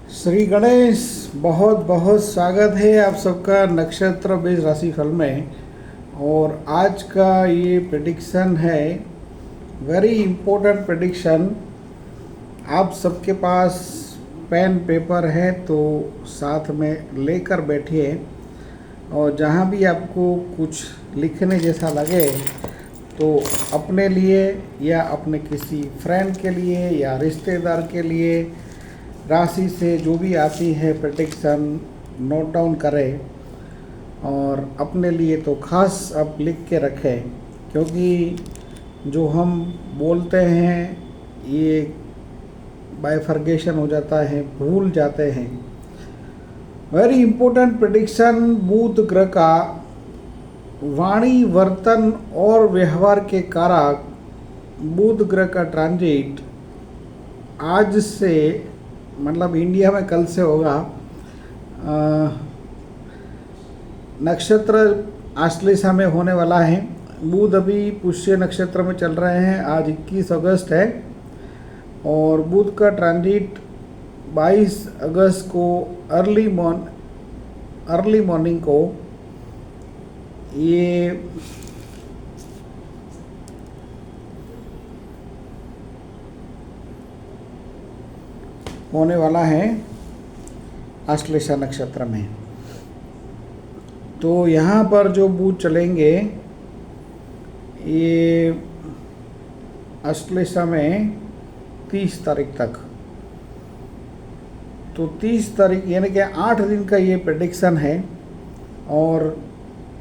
श्री गणेश, बहुत बहुत स्वागत है आप सबका नक्षत्र बेस राशिफल में। और आज का ये प्रेडिक्शन है, वेरी इम्पोर्टेंट प्रेडिक्शन। आप सबके पास पेन पेपर है तो साथ में लेकर बैठिए, और जहाँ भी आपको कुछ लिखने जैसा लगे तो अपने लिए या अपने किसी फ्रेंड के लिए या रिश्तेदार के लिए राशि से जो भी आती है प्रेडिक्शन नोट डाउन करें, और अपने लिए तो खास आप लिख के रखें, क्योंकि जो हम बोलते हैं ये बाइफर्गेशन हो जाता है, भूल जाते हैं। वेरी इंपॉर्टेंट प्रेडिक्शन, बुध ग्रह का वाणी, वर्तन और व्यवहार के कारक बुध ग्रह का ट्रांजिट आज से, मतलब इंडिया में कल से होगा। नक्षत्र आश्लेषा में होने वाला है। बुध अभी पुष्य नक्षत्र में चल रहे हैं। आज 21 अगस्त है और बुध का ट्रांजिट 22 अगस्त को अर्ली मॉर्निंग को ये होने वाला है आश्लेषा नक्षत्र में। तो यहाँ पर जो बुध चलेंगे ये आश्लेषा में 30 तारीख तक। तो 30 तारीख यानी कि 8 दिन का ये प्रेडिक्शन है। और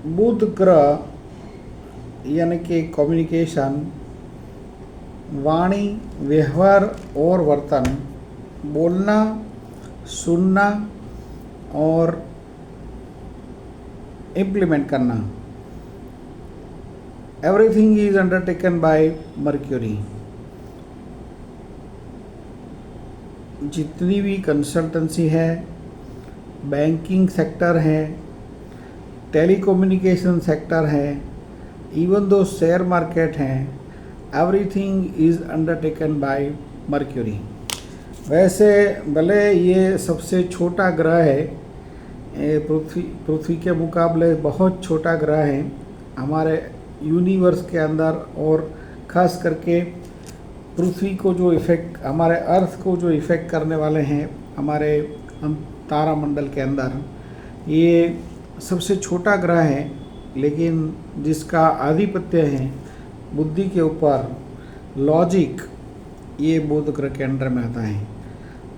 बुध ग्रह यानी कि कम्युनिकेशन, वाणी, व्यवहार और वर्तन, बोलना, सुनना और इम्प्लीमेंट करना, everything is undertaken by mercury. जितनी भी कंसल्टेंसी है, बैंकिंग सेक्टर है, टेलीकम्युनिकेशन सेक्टर है, इवन दो शेयर मार्केट हैं, everything is undertaken by mercury. वैसे भले ये सबसे छोटा ग्रह है, पृथ्वी के मुकाबले बहुत छोटा ग्रह है हमारे यूनिवर्स के अंदर, और ख़ास करके पृथ्वी को जो इफ़ेक्ट, हमारे अर्थ को जो इफ़ेक्ट करने वाले हैं हमारे तारामंडल के अंदर, ये सबसे छोटा ग्रह है, लेकिन जिसका आधिपत्य है बुद्धि के ऊपर, लॉजिक, ये बुध ग्रह के अंडर में आता है।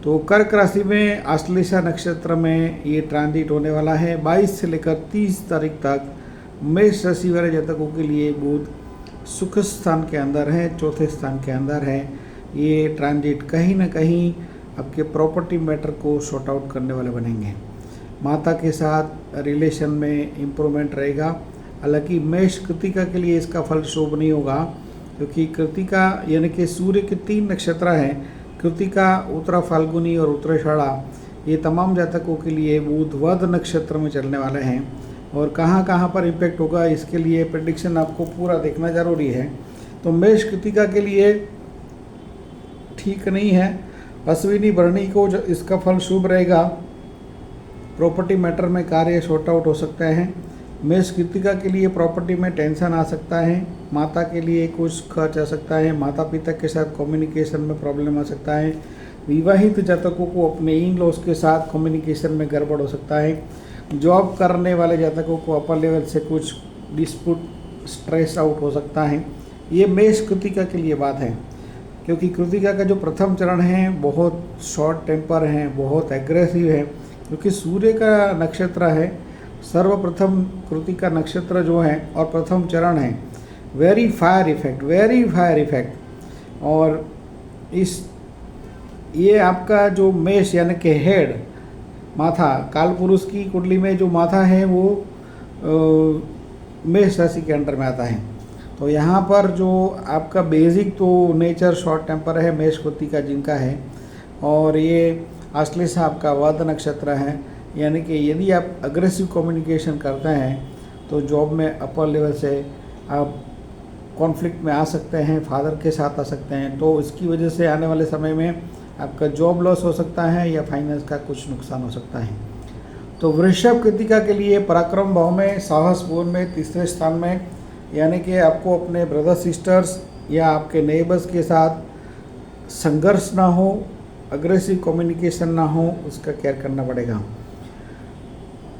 तो कर्क राशि में आश्लेषा नक्षत्र में ये ट्रांजिट होने वाला है। 22 से लेकर 30 तारीख तक मेष राशि वाले जातकों के लिए बुध सुख स्थान के अंदर है, चौथे स्थान के अंदर है। ये ट्रांजिट कहीं ना कहीं आपके प्रॉपर्टी मैटर को सॉर्ट आउट करने वाले बनेंगे। माता के साथ रिलेशन में इम्प्रूवमेंट रहेगा। हालांकि मेष कृतिका के लिए इसका फल शुभ नहीं होगा, क्योंकि कृतिका यानी कि सूर्य के 3 नक्षत्र हैं, कृतिका, उत्तरा फाल्गुनी और उत्तराषाढ़ा। ये तमाम जातकों के लिए बुध वध नक्षत्र में चलने वाले हैं, और कहाँ कहाँ पर इम्पैक्ट होगा इसके लिए प्रेडिक्शन आपको पूरा देखना ज़रूरी है। तो मेष कृतिका के लिए ठीक नहीं है। अश्विनी भरणी को इसका फल शुभ रहेगा। प्रॉपर्टी मैटर में कार्य शॉर्ट आउट हो सकते हैं। मेष कृतिका के लिए प्रॉपर्टी में टेंशन आ सकता है, माता के लिए कुछ खर्च आ सकता है, माता पिता के साथ कम्युनिकेशन में प्रॉब्लम आ सकता है। विवाहित जातकों को अपने इन लॉज के साथ कम्युनिकेशन में गड़बड़ हो सकता है। जॉब करने वाले जातकों को अपर लेवल से कुछ डिस्प्यूट, स्ट्रेस आउट हो सकता है। ये मेष कृतिका के लिए बात है, क्योंकि कृतिका का जो प्रथम चरण है बहुत शॉर्ट टेम्पर है, बहुत एग्रेसिव है, क्योंकि सूर्य का नक्षत्र है। सर्वप्रथम कृतिका नक्षत्र जो है और प्रथम चरण है, वेरी फायर इफेक्ट। और ये आपका जो मेष यानी कि हेड, माथा, काल पुरुष की कुंडली में जो माथा है वो मेष राशि के अंडर में आता है। तो यहाँ पर जो आपका बेसिक तो नेचर शॉर्ट टेम्पर है मेष कृतिका जिनका है, और ये आश्लेषा आपका वध नक्षत्र है। यानी कि यदि आप अग्रेसिव कम्युनिकेशन करते हैं तो जॉब में अपर लेवल से आप कॉन्फ्लिक्ट में आ सकते हैं, फादर के साथ आ सकते हैं। तो इसकी वजह से आने वाले समय में आपका जॉब लॉस हो सकता है या फाइनेंस का कुछ नुकसान हो सकता है। तो वृषभ कृतिका के लिए पराक्रम भाव में, साहस गुण में तीसरे स्थान में, यानी कि आपको अपने ब्रदर सिस्टर्स या आपके नेबर्स के साथ संघर्ष ना हो, अग्रेसिव कम्युनिकेशन ना हो, उसका केयर करना पड़ेगा।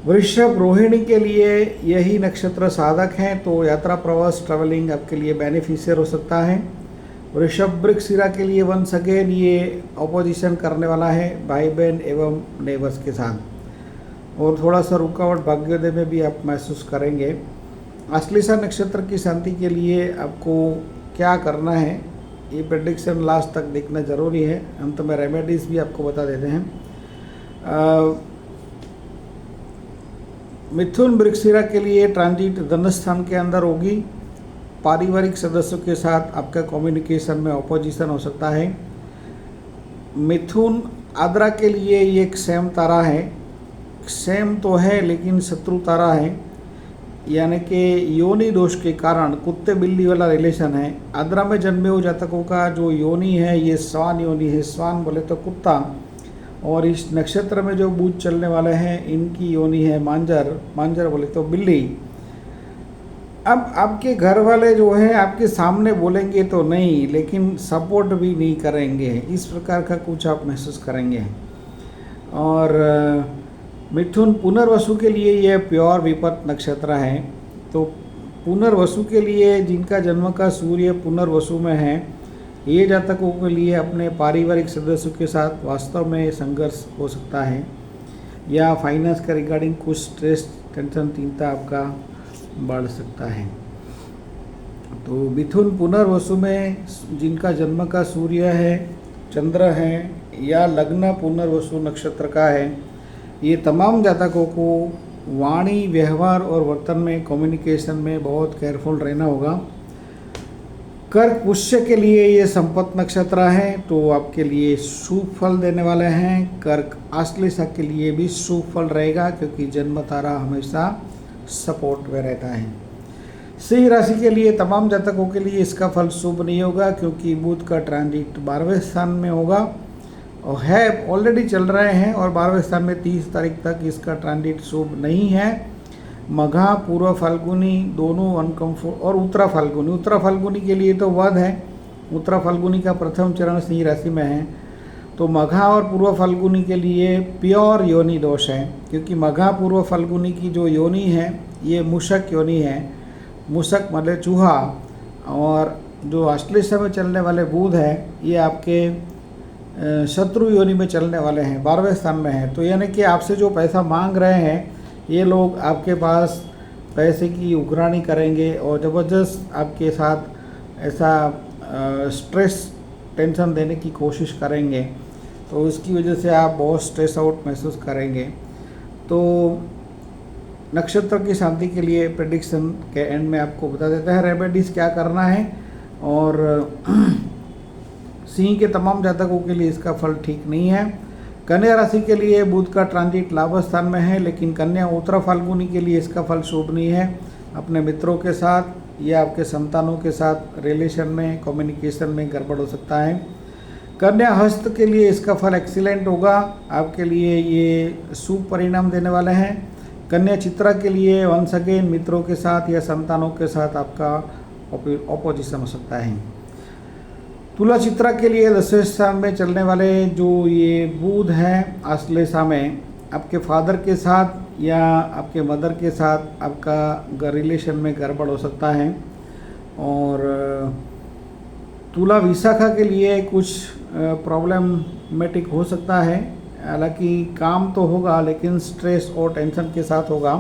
वृषभ रोहिणी के लिए यही नक्षत्र साधक हैं, तो यात्रा प्रवास ट्रैवलिंग आपके लिए बेनिफिशियर हो सकता है। वृषभ वृक्षशिरा के लिए वंस अगेन ये ऑपोजिशन करने वाला है भाई बहन एवं नेबर्स के साथ, और थोड़ा सा रुकावट भाग्योदय में भी आप महसूस करेंगे। आश्लेषा नक्षत्र की शांति के लिए आपको क्या करना है, ये प्रेडिक्शन लास्ट तक देखना ज़रूरी है। अंत में रेमेडीज़ भी आपको बता देते हैं। मिथुन वृक्षशिरा के लिए ट्रांजिट धन स्थान के अंदर होगी। पारिवारिक सदस्यों के साथ आपका कम्युनिकेशन में ऑपोजिशन हो सकता है। मिथुन आद्रा के लिए ये एक सेम तारा है, सेम तो है लेकिन शत्रु तारा है, यानी कि योनि दोष के कारण कुत्ते बिल्ली वाला रिलेशन है। आद्रा में जन्मे हुए जातकों का जो योनि है ये स्वान योनि है, स्वान बोले तो कुत्ता, और इस नक्षत्र में जो बुध चलने वाले हैं इनकी योनि है मांजर, मांजर बोले तो बिल्ली। अब आपके घर वाले जो है आपके सामने बोलेंगे तो नहीं, लेकिन सपोर्ट भी नहीं करेंगे, इस प्रकार का कुछ आप महसूस करेंगे। और मिथुन पुनर्वसु के लिए यह प्योर विपत नक्षत्र है, तो पुनर्वसु के लिए जिनका जन्म का सूर्य पुनर्वसु में है, ये जातकों के लिए अपने पारिवारिक सदस्यों के साथ वास्तव में संघर्ष हो सकता है, या फाइनेंस के रिगार्डिंग कुछ स्ट्रेस टेंशन चिंता आपका बढ़ सकता है। तो मिथुन पुनर्वसु में जिनका जन्म का सूर्य है, चंद्र है, या लग्न पुनर्वसु नक्षत्र का है, ये तमाम जातकों को वाणी, व्यवहार और वर्तन में, कम्युनिकेशन में बहुत केयरफुल रहना होगा। कर्क पुष्य के लिए ये संपत्ति नक्षत्र है, तो आपके लिए शुभ फल देने वाले हैं। कर्क आश्लेषा के लिए भी शुभ फल रहेगा, क्योंकि जन्म तारा हमेशा सपोर्ट में रहता है। सिंह राशि के लिए तमाम जातकों के लिए इसका फल शुभ नहीं होगा, क्योंकि बुध का ट्रांजिट 12वें स्थान में होगा और है ऑलरेडी चल रहे हैं, और 12वें स्थान में 30 तारीख तक इसका ट्रांजिट शुभ नहीं है। मघा, पूर्व फाल्गुनी दोनों अनकम्फर्ट, और उत्तरा फाल्गुनी, उत्तरा फाल्गुनी के लिए तो वध है, उत्तरा फाल्गुनी का प्रथम चरण सिंह राशि में है। तो मघा और पूर्व फाल्गुनी के लिए प्योर योनि दोष है, क्योंकि मघा पूर्व फाल्गुनी की जो योनि है ये मूषक योनि है, मूषक मतलब चूहा, और जो आश्लेषा में चलने वाले बुध है ये आपके शत्रु योनि में चलने वाले हैं, 12वें स्थान में है। तो यानी कि आपसे जो पैसा मांग रहे हैं ये लोग आपके पास पैसे की उघरानी करेंगे और ज़बरदस्त आपके साथ ऐसा स्ट्रेस टेंशन देने की कोशिश करेंगे, तो इसकी वजह से आप बहुत स्ट्रेस आउट महसूस करेंगे। तो नक्षत्र की शांति के लिए प्रेडिक्शन के एंड में आपको बता देते हैं रेमेडीज़ क्या करना है, और सिंह के तमाम जातकों के लिए इसका फल ठीक नहीं है। कन्या राशि के लिए बुध का ट्रांजिट लाभ स्थान में है, लेकिन कन्या उत्तरा फाल्गुनी के लिए इसका फल शुभ नहीं है। अपने मित्रों के साथ या आपके संतानों के साथ रिलेशन में, कम्युनिकेशन में गड़बड़ हो सकता है। कन्या हस्त के लिए इसका फल एक्सीलेंट होगा, आपके लिए ये शुभ परिणाम देने वाले हैं। कन्या चित्रा के लिए वंस अगेन मित्रों के साथ या संतानों के साथ आपका ऑपोजिशन हो सकता है। तुला चित्रा के लिए 10वें स्थान में चलने वाले जो ये बुध हैं आश्लेषा में, आपके फादर के साथ या आपके मदर के साथ आपका रिलेशन में गड़बड़ हो सकता है। और तुला विशाखा के लिए कुछ प्रॉब्लमेटिक हो सकता है, हालांकि काम तो होगा लेकिन स्ट्रेस और टेंशन के साथ होगा।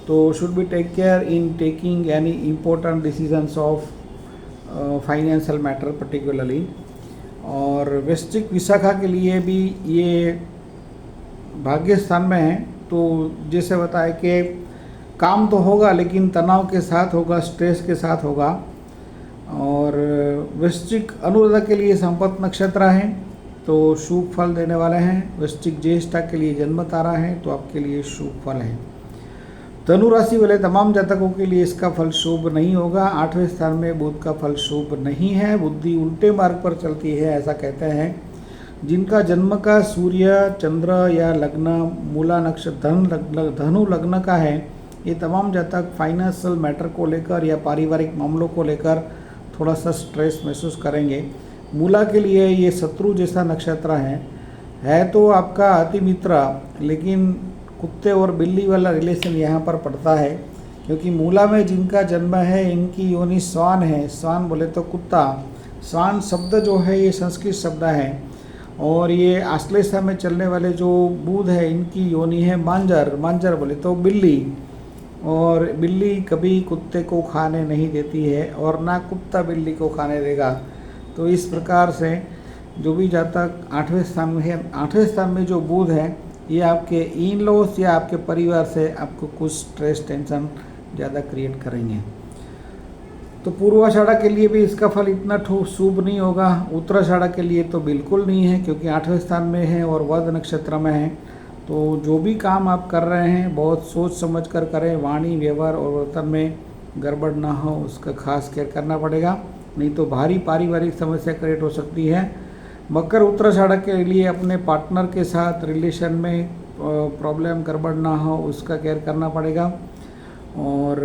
तो should be take care in taking any important decisions of financial matter particularly. और वृश्चिक विशाखा के लिए भी ये भाग्य स्थान में है, तो जैसे बताया कि काम तो होगा लेकिन तनाव के साथ होगा, स्ट्रेस के साथ होगा। और वृश्चिक अनुराधा के लिए संपत्ति नक्षत्र है, तो शुभ फल देने वाले हैं। वृश्चिक ज्येष्ठा के लिए जन्म तारा है, तो आपके लिए शुभ फल है। धनु राशि वाले तमाम जातकों के लिए इसका फल शुभ नहीं होगा। 8वें स्थान में बुध का फल शुभ नहीं है, बुद्धि उल्टे मार्ग पर चलती है ऐसा कहते हैं। जिनका जन्म का सूर्य, चंद्र या लग्न मूला नक्षत्र धनु लग्न का है, ये तमाम जातक फाइनेंशियल मैटर को लेकर या पारिवारिक मामलों को लेकर थोड़ा सा स्ट्रेस महसूस करेंगे। मूला के लिए ये शत्रु जैसा नक्षत्र है तो आपका अति मित्र, लेकिन कुत्ते और बिल्ली वाला रिलेशन यहाँ पर पड़ता है, क्योंकि मूला में जिनका जन्म है इनकी योनि स्वान है। स्वान बोले तो कुत्ता। स्वान शब्द जो है ये संस्कृत शब्द है, और ये आश्लेषा में चलने वाले जो बुध है इनकी योनि है मांजर। मांजर बोले तो बिल्ली, और बिल्ली कभी कुत्ते को खाने नहीं देती है और ना कुत्ता बिल्ली को खाने देगा। तो इस प्रकार से जो भी जातक 8वें स्थान में है, 8वें स्थान में जो बुध है, ये आपके इन लॉस या आपके परिवार से आपको कुछ स्ट्रेस टेंशन ज़्यादा क्रिएट करेंगे। तो पूर्वाषाढ़ा के लिए भी इसका फल इतना शुभ नहीं होगा। उत्तराषाढ़ा के लिए तो बिल्कुल नहीं है, क्योंकि 8वें स्थान में है और वध नक्षत्र में है। तो जो भी काम आप कर रहे हैं बहुत सोच समझ कर करें। वाणी, व्यवहार और वर्तन में गड़बड़ ना हो, उसका खास केयर करना पड़ेगा, नहीं तो भारी पारिवारिक समस्या क्रिएट हो सकती है। मकर उत्तराषाढ़ा के लिए अपने पार्टनर के साथ रिलेशन में प्रॉब्लम गड़बड़ ना हो, उसका केयर करना पड़ेगा। और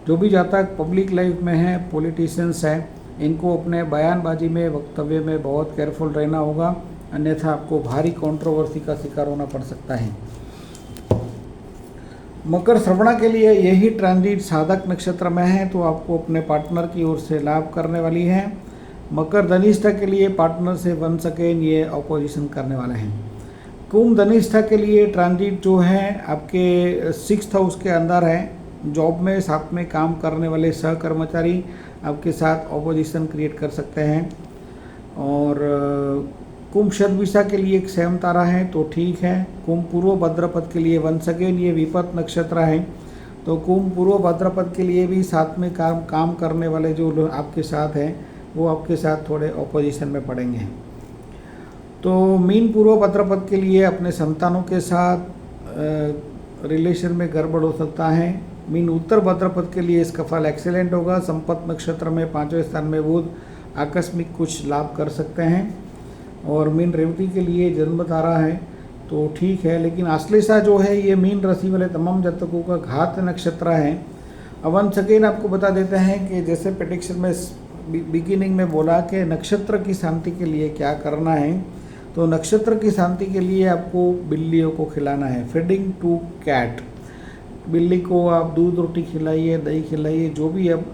जो भी जातक पब्लिक लाइफ में है, पॉलिटिशियंस हैं, इनको अपने बयानबाजी में, वक्तव्य में बहुत केयरफुल रहना होगा, अन्यथा आपको भारी कंट्रोवर्सी का शिकार होना पड़ सकता है। मकर श्रवणा के लिए यही ट्रांजिट साधक नक्षत्र में है, तो आपको अपने पार्टनर की ओर से लाभ करने वाली है। मकर धनिष्ठा के लिए पार्टनर से वन सेकेंड ये अपोजिशन करने वाले हैं। कुंभ धनिष्ठा के लिए ट्रांजिट जो है आपके 6th हाउस के अंदर है। जॉब में साथ में काम करने वाले सहकर्मचारी आपके साथ अपोजिशन क्रिएट कर सकते हैं। और कुंभ शतभिषा के लिए एक सेम तारा है, तो ठीक है। कुंभ पूर्व भद्रपद के लिए वन सेकेंड ये विपत नक्षत्र है, तो कुंभ पूर्व भद्रपद के लिए भी साथ में काम करने वाले जो लोग आपके साथ हैं वो आपके साथ थोड़े ऑपोजिशन में पड़ेंगे। तो मीन पूर्व भद्रपद के लिए अपने संतानों के साथ रिलेशन में गड़बड़ हो सकता है। मीन उत्तर भद्रपद के लिए इसका फल एक्सीलेंट होगा। संपत नक्षत्र में 5वें स्थान में बुध आकस्मिक कुछ लाभ कर सकते हैं। और मीन रेवती के लिए जन्म तारा है, तो ठीक है, लेकिन आश्लेषा जो है ये मीन राशि वाले तमाम जातकों का घात नक्षत्र है। अब वन सेकेंड आपको बता देते हैं कि जैसे प्रेडिक्शन में बिगिनिंग में बोला कि नक्षत्र की शांति के लिए क्या करना है, तो नक्षत्र की शांति के लिए आपको बिल्लियों को खिलाना है। फीडिंग टू कैट, बिल्ली को आप दूध रोटी खिलाइए, दही खिलाइए, जो भी अब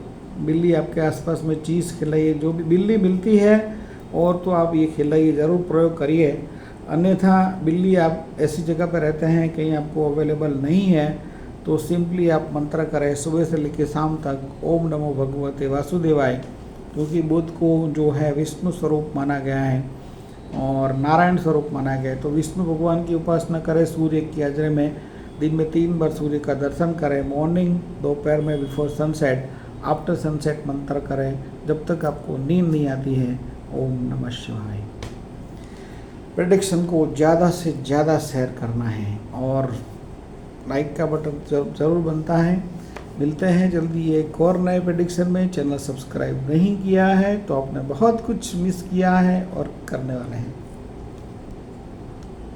बिल्ली आपके आसपास में चीज़ खिलाइए, जो भी बिल्ली मिलती है और तो आप ये खिलाइए, ज़रूर प्रयोग करिए। अन्यथा बिल्ली आप ऐसी जगह पर रहते हैं कहीं आपको अवेलेबल नहीं है, तो सिंपली आप मंत्र करें सुबह से लेकर शाम तक, ओम नमो भगवते वासुदेवाय, क्योंकि बुध को जो है विष्णु स्वरूप माना गया है और नारायण स्वरूप माना गया है। तो विष्णु भगवान की उपासना करें। सूर्य की हाजरी में दिन में 3 बार सूर्य का दर्शन करें। मॉर्निंग, दोपहर में बिफोर सनसेट, आफ्टर सनसेट मंत्र करें जब तक आपको नींद नहीं आती है। ओम नमः शिवाय। प्रेडिक्शन को ज़्यादा से ज़्यादा शेयर करना है और लाइक का बटन ज़रूर बनता है। मिलते हैं जल्दी एक और नए प्रेडिक्शन में। चैनल सब्सक्राइब नहीं किया है तो आपने बहुत कुछ मिस किया है और करने वाले हैं।